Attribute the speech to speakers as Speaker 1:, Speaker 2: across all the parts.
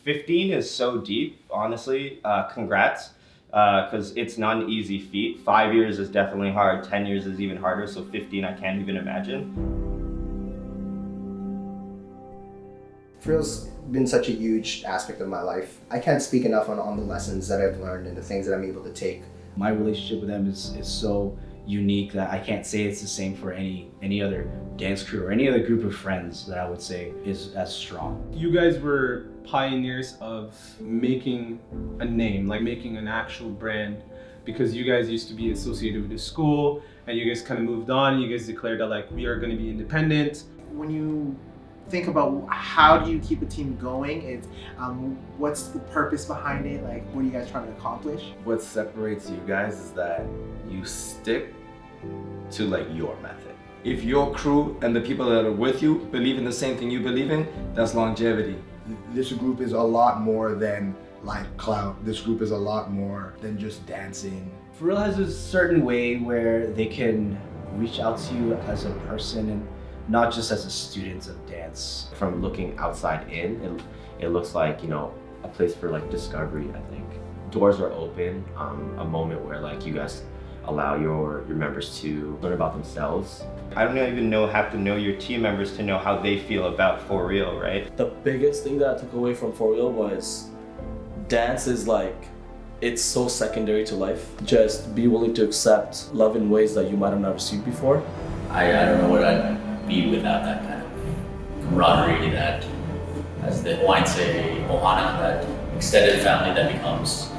Speaker 1: 15 is so deep, honestly. Congrats, because it's not an easy feat. 5 years is definitely hard, 10 years is even harder, so 15 I can't even imagine.
Speaker 2: FOREAL's been such a huge aspect of my life. I can't speak enough on the lessons that I've learned and the things that I'm able to take.
Speaker 3: My relationship with them is so unique that I can't say it's the same for any other dance crew or any other group of friends that I would say is as strong.
Speaker 4: You guys were pioneers of making a name, like making an actual brand, because you guys used to be associated with the school and you guys kind of moved on. You guys declared that like we are going to be independent.
Speaker 5: When you think about how do you keep a team going, it's what's the purpose behind it, like what are you guys trying to accomplish?
Speaker 6: What separates you guys is that you stick to like your method. If your crew and the people that are with you believe in the same thing you believe in, that's longevity.
Speaker 7: This group is a lot more than like clout. This group is a lot more than just dancing.
Speaker 3: FOREAL has a certain way where they can reach out to you as a person and not just as a student of dance.
Speaker 8: From looking outside in, it looks like, you know, a place for like discovery, I think. Doors are open, a moment where like you guys allow your members to learn about themselves.
Speaker 1: I don't even have to know your team members to know how they feel about FOREAL, right?
Speaker 9: The biggest thing that I took away from FOREAL was dance is like, it's so secondary to life. Just be willing to accept love in ways that you might have never seen before.
Speaker 10: I don't know what I'd be without that kind of camaraderie, that, as the Hawaiians say, ohana, that extended family that becomes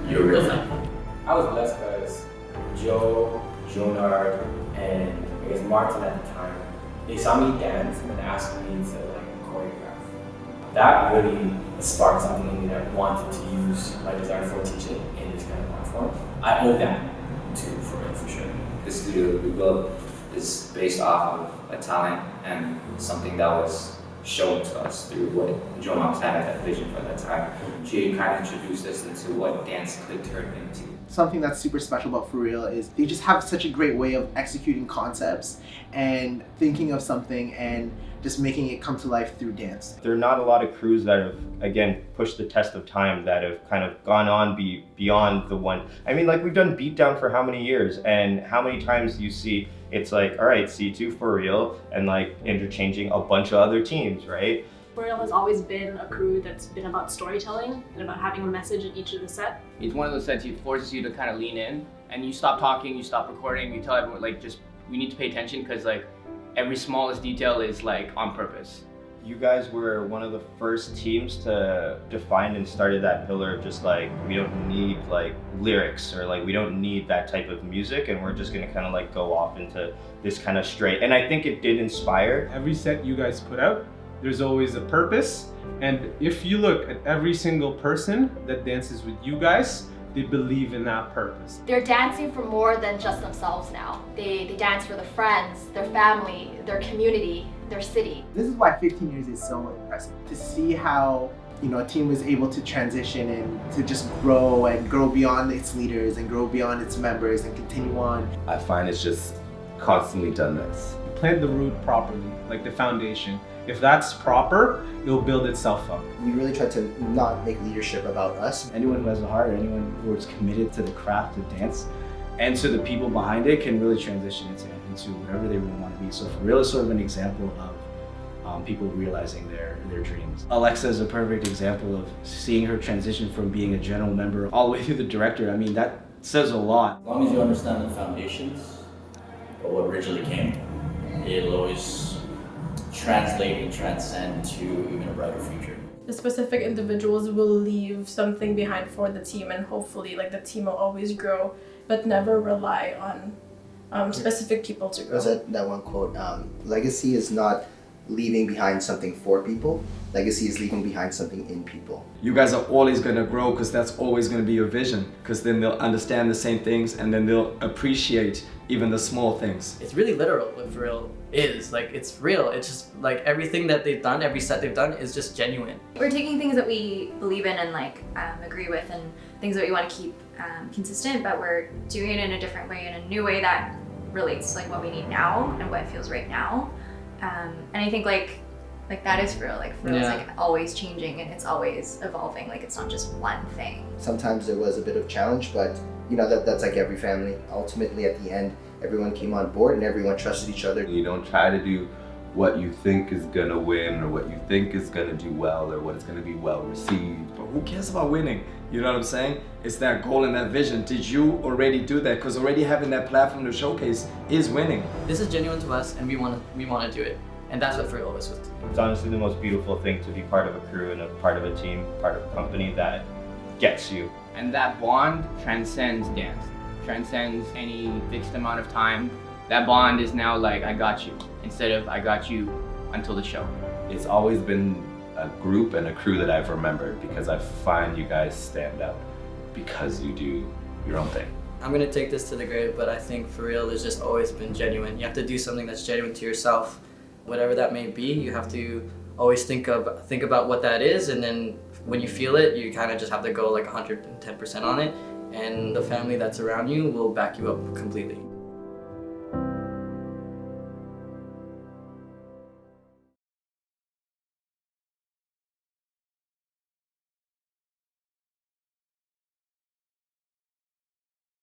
Speaker 10: your real family.
Speaker 11: I was blessed because Joe, Jonard, and I guess Martin at the time, they saw me dance and asked me to like choreograph. That really sparked something in me that I wanted to use my desire for teaching in this kind of platform. I owe that to FOREAL for sure.
Speaker 12: The studio we built is based off of a talent and something that was shown to us through what Jo Moms had at that vision for that time. She kind of introduced us into what dance could turn into.
Speaker 5: Something that's super special about FOREAL is they just have such a great way of executing concepts and thinking of something and just making it come to life through dance.
Speaker 1: There are not a lot of crews that have, again, pushed the test of time, that have kind of gone on beyond the one. I mean, like we've done Beatdown for how many years, and how many times do you see it's like, all right, C2 FOREAL, and like interchanging a bunch of other teams, right?
Speaker 13: FOREAL has always been a crew that's been about storytelling and about having a message in each of the set.
Speaker 14: It's one of those sets that forces you to kind of lean in, and you stop talking, you stop recording, you tell everyone like just we need to pay attention because like every smallest detail is like on purpose.
Speaker 1: You guys were one of the first teams to define and started that pillar of just like, we don't need like lyrics or like we don't need that type of music, and we're just gonna kind of like go off into this kind of straight. And I think it did inspire.
Speaker 4: Every set you guys put out, there's always a purpose. And if you look at every single person that dances with you guys, they believe in that purpose.
Speaker 15: They're dancing for more than just themselves now. They dance for their friends, their family, their community, their city.
Speaker 5: This is why 15 years is so impressive. To see how a team was able to transition and to just grow and grow beyond its leaders and grow beyond its members and continue on.
Speaker 6: I find it's just constantly done this.
Speaker 4: Plant the root properly, like the foundation. If that's proper, it'll build itself up.
Speaker 2: We really tried to not make leadership about us.
Speaker 3: Anyone who has a heart, anyone who is committed to the craft of dance and to the people behind it can really transition into whatever they really want to be. So FOREAL is sort of an example of people realizing their dreams. Alexa is a perfect example of seeing her transition from being a general member all the way through the director. I mean, that says a lot.
Speaker 10: As long as you understand the foundations of what originally came, it'll always translate and transcend to even a brighter future.
Speaker 16: The specific individuals will leave something behind for the team, and hopefully like the team will always grow, but never rely on specific people to grow.
Speaker 2: There's that one quote, legacy is not leaving behind something for people, legacy is leaving behind something in people.
Speaker 6: You guys are always going to grow because that's always going to be your vision, because then they'll understand the same things and then they'll appreciate even the small things.
Speaker 17: It's really literal what FOREAL is. Like, it's real. It's just like everything that they've done, every set they've done is just genuine.
Speaker 18: We're taking things that we believe in and like agree with, and things that we want to keep consistent, but we're doing it in a different way, in a new way that relates to like what we need now and what feels right now. And I think like Like that is FOREAL. Like FOREAL is
Speaker 17: Yeah.
Speaker 18: like always changing and it's always evolving. Like it's not just one thing.
Speaker 2: Sometimes there was a bit of challenge, but you know that's like every family. Ultimately, at the end, everyone came on board and everyone trusted each other.
Speaker 6: You don't try to do what you think is gonna win or what you think is gonna do well or what is gonna be well received. But who cares about winning? You know what I'm saying? It's that goal and that vision. Did you already do that? Because already having that platform to showcase is winning.
Speaker 17: This is genuine to us, and we want to do it, and that's what FOREAL is with.
Speaker 1: It's honestly the most beautiful thing to be part of a crew and a part of a team, part of a company that gets you.
Speaker 14: And that bond transcends dance, transcends any fixed amount of time. That bond is now like, I got you, instead of I got you until the show.
Speaker 6: It's always been a group and a crew that I've remembered because I find you guys stand out because you do your own thing.
Speaker 17: I'm gonna take this to the grave, but I think FOREAL has just always been genuine. You have to do something that's genuine to yourself, whatever that may be. You have to always think about what that is, and then when you feel it, you kind of just have to go like 110% on it, and the family that's around you will back you up completely.